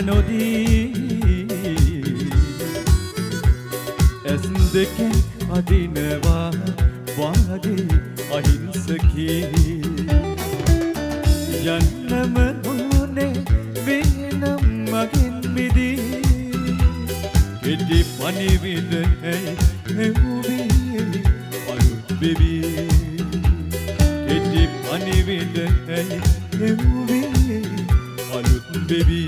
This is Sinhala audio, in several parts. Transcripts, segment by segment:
නොදී ඇස් දෙකෙන් අදිනවා වාගේ අහිංසකී යන්නම ඕනේ වෙනම් මගෙන් මිදී කෙටි පණිවිඩ හෙව්වේ අලුත් බෙබි කෙටි පණිවිඩ හෙව්වේ අලුත් බෙබි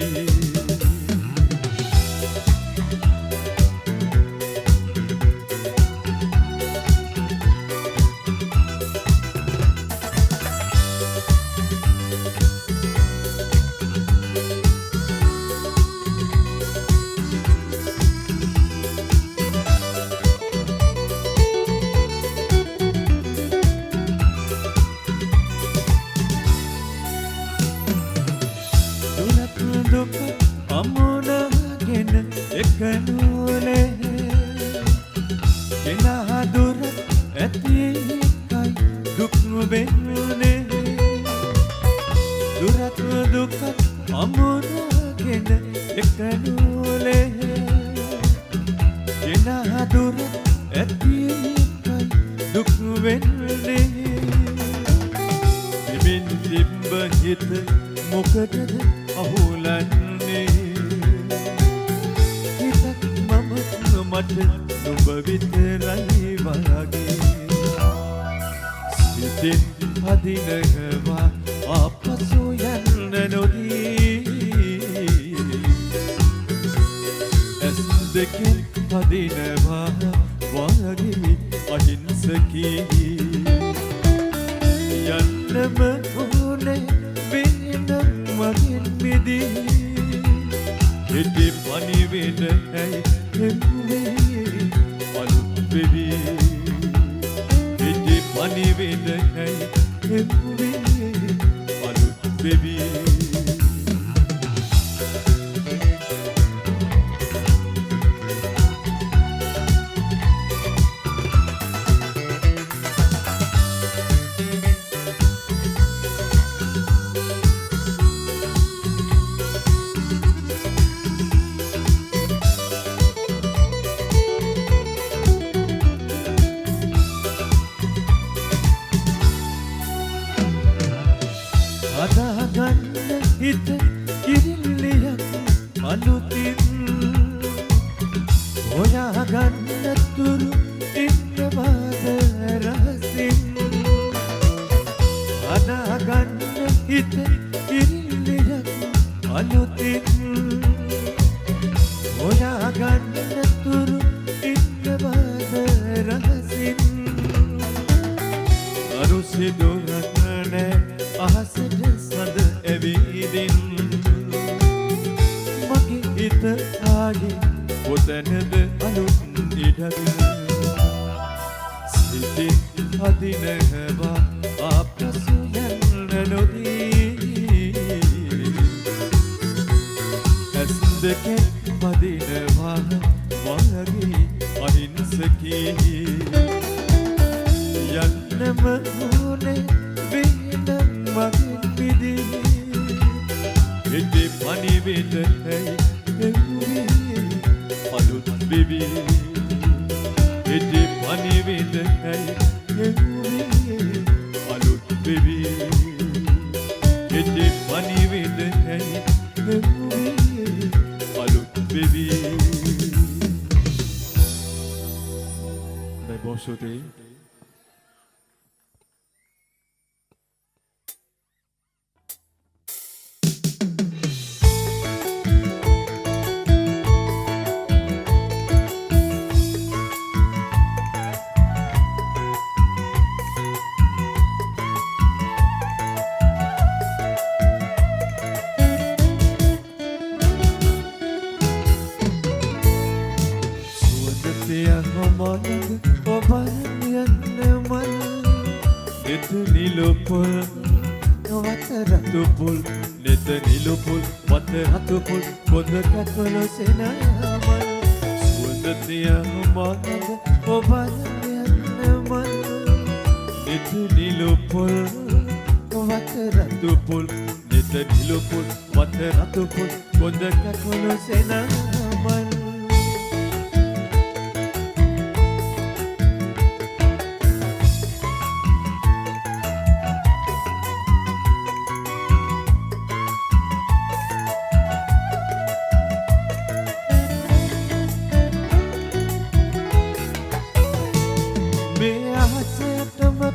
නිත ලිත නිලුපුල් වත රතුපුල් කොඳ කැකුළු සෙනමල්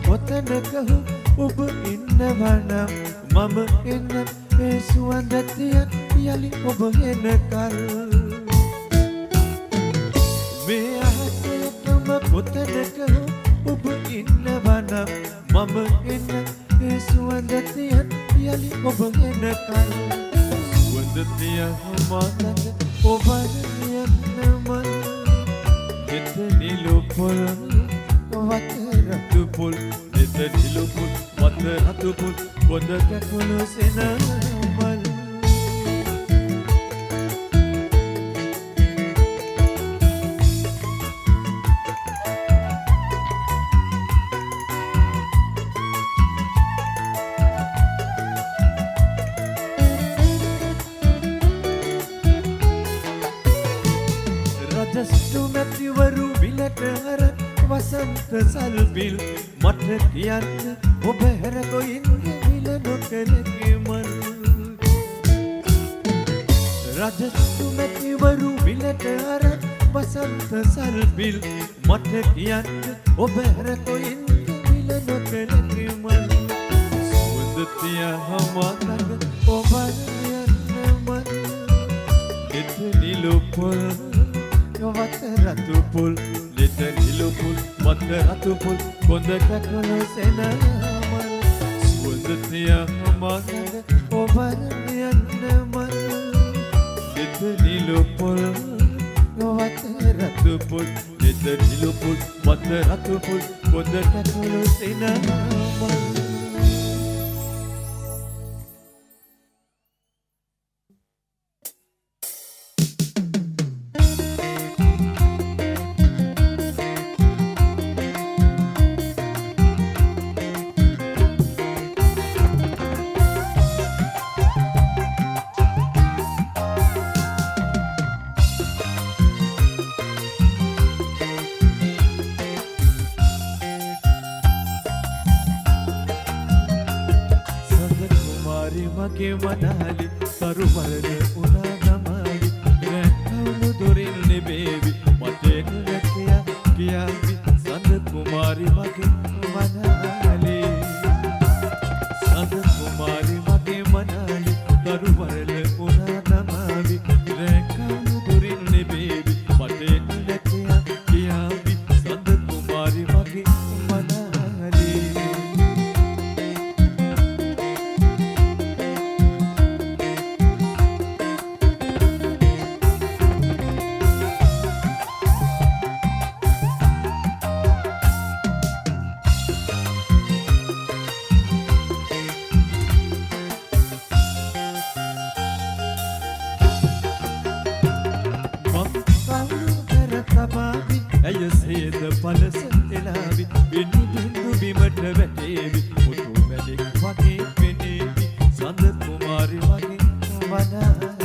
කොතනක ඔබ ඉන්නවා නම් මම එන්න ඒ සුවඳ තියත් යලි ඔබ එනකල් මේ අහසේටම කොතනක ඔබ ඉන්නවා නම් මම එන්න ඒ සුවඳ තියත් යලි ඔබ එනකල් සුවඳ තිය මතක ඔබ යන්නම නිලුපුල් වත රතුපුල් ලිත නිලුපුල් වත රතුපුල් කොඳ කැකුළු සෙනමල් රජස්තු මැතිවරු විලට හර වසන්ත සල්පිල් මට කියන්න ඔබ හැරගොයින්ගේ විල නොකලකමල් රජස්තු මැතිවරු විලට අර වසන්ත සල්පිල් මට කියන්න ඔබ හැරගොයින්ගේ විල නොකලකමල් සුවඳ තිය හමාලඟ ඔබ යන්නමල් ලිත නිලුපුල් වත රතුපුල් ලිත නිලුපුල් වත රතුපුල් කොඳ කැකුළු සෙනමල් සුවඳ තිය හමාලඟ ඔබ යන්නමල් ලිත නිලුපුල් වත රතුපුල් ලිත නිලුපුල් වත රතුපුල් කොඳ කැකුළු සෙනමල් මගේ මනාලි තරුමරද උනා ගමාලි රැකවුණු දොරින් නෙබේවි මතේ රැකියා කියාවි සඳ කුමාරි මගේ මනාලි සඳ කුමාරි මගේ මනාලි තරුමරද උනා ගමාලි රැකවුණු දොරින් නෙබේවි මතේ රැකියා කියාවි සඳ කුමාරි මගේ මනාලි ඇය සේද පලස එලාවි බිනි බින්දු බිමට වැටේවි මුතු මැණික් වගේ පෙනේවි සඳ කුමාරි වගේ වනාලේ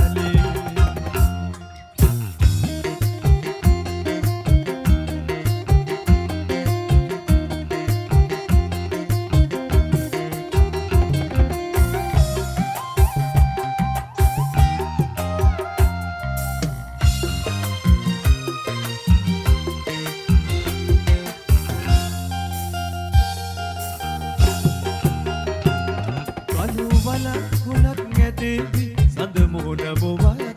වල කුලක් ඇතේවි සඳ මොහොන බොවයි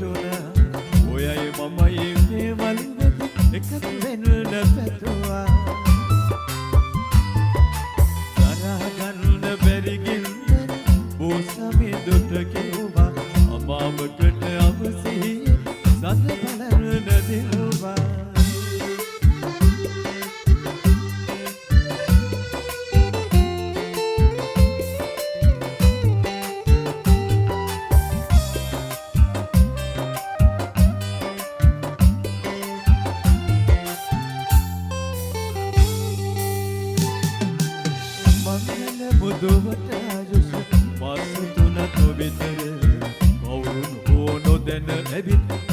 වැටුණා ඔයයි මමයි මේ මල්වැදි එකතු වෙන්න පැතුවා තරහ ගන්න බැරි ගින්දර බෝසමිදුට කිව්වා අමාවකට අවසි සඳ බලන්න දිනුවා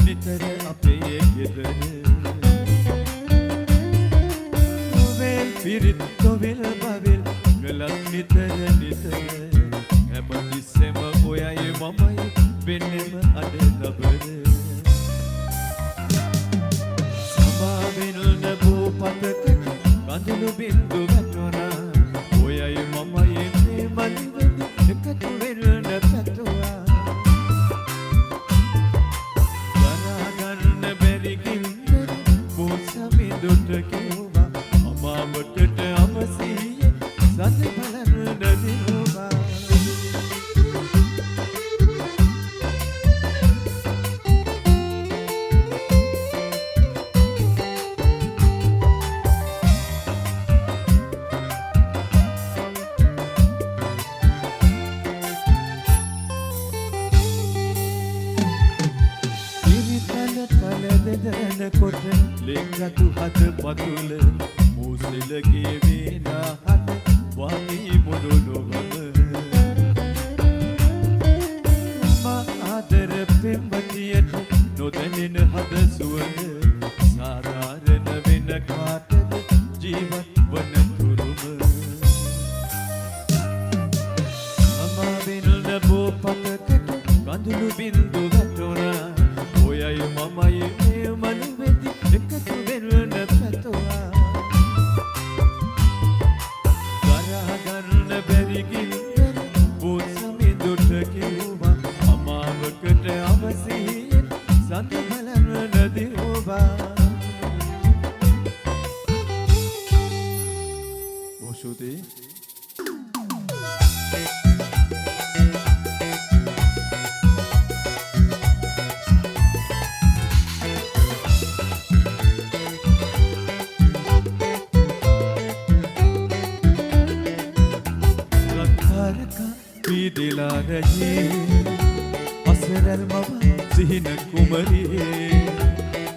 නිතර අපේ ගෙදර නොවෙල් පිරිත් නොවෙල් බවෙල් ගලක් නිතර නිතර හැම තිස්සෙම ඔයයි මමයි වෙන්නෙම අද ලබන සමාවෙල් නැබෝ පතකට කඳුළු බින්දු වැටුණා ඔයයි මමයි මේ මල්වැදි එකතු වෙන්න පැතුවා දුට කිව්වා අමාවටට අවසිය සඳ බලන්න දිනුවා කොට ලෙක්කතු හත පතුල මූසිලගේ වේනා හත වගේ මොඩොනොවම මා ආදර පෙම්වතියට නොදැනෙන හද සුවඳ සාධාරණ වෙන කාටද ජීවත් වන තුරුම අමාවෙල් නැබෝ පතකට කඳුළු බින්දු වැටුණා ඔයයි මමයි මේ මල්වැදි එකතු වෙන්න පැතුවා තරහ ගන්න බැරි ගින්දර බෝසමිදුට කිව්වා අමාවකට අවසියෙන් සඳ බලන්න දිනුවා බොසුදී दिला रहे असरल मवा सिहिन कुमरी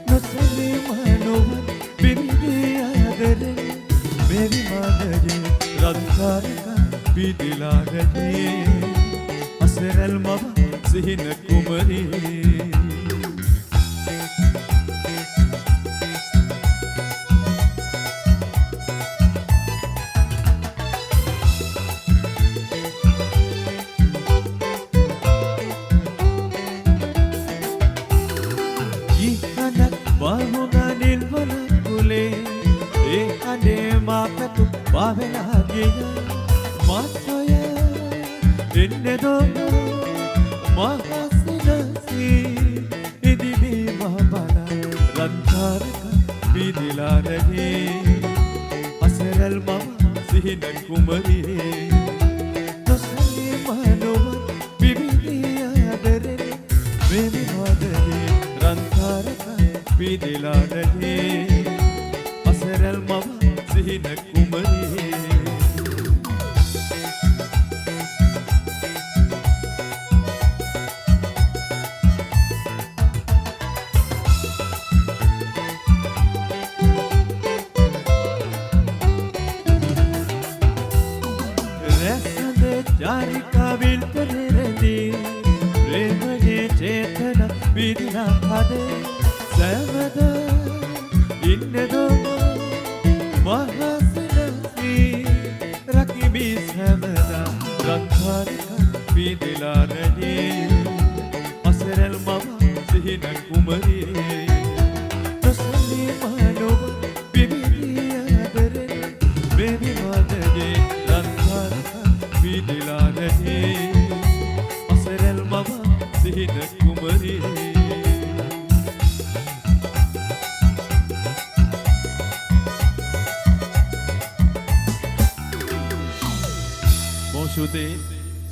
नसले मानोवन बिंदी आदरे मेरी मादरे रंकार का भी दिला रहे असरल मवा सिहिन कुमरी Babela giya mataya innedo mahasinasi idibi mahbala rantarka bidila rahe asral mama sihin kumari tosali manova bibidiya adare memi madare rantarka bidila rahe asral mama sihin kumari Jarika vil pereredi premaye chetana vidina hade samada innedo mahasinasi rakibi samada rankarika vidila rahe asral mama sihina kumari tosali manova bibidiya adare bebi madage rankarika vidila rahe asral mama sihin kumari ස්තුතියි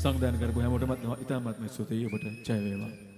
සංවිධානය කරපු හැමෝටමත් ඉතාමත්ම ස්තුතියි ඔබට ජය වේවා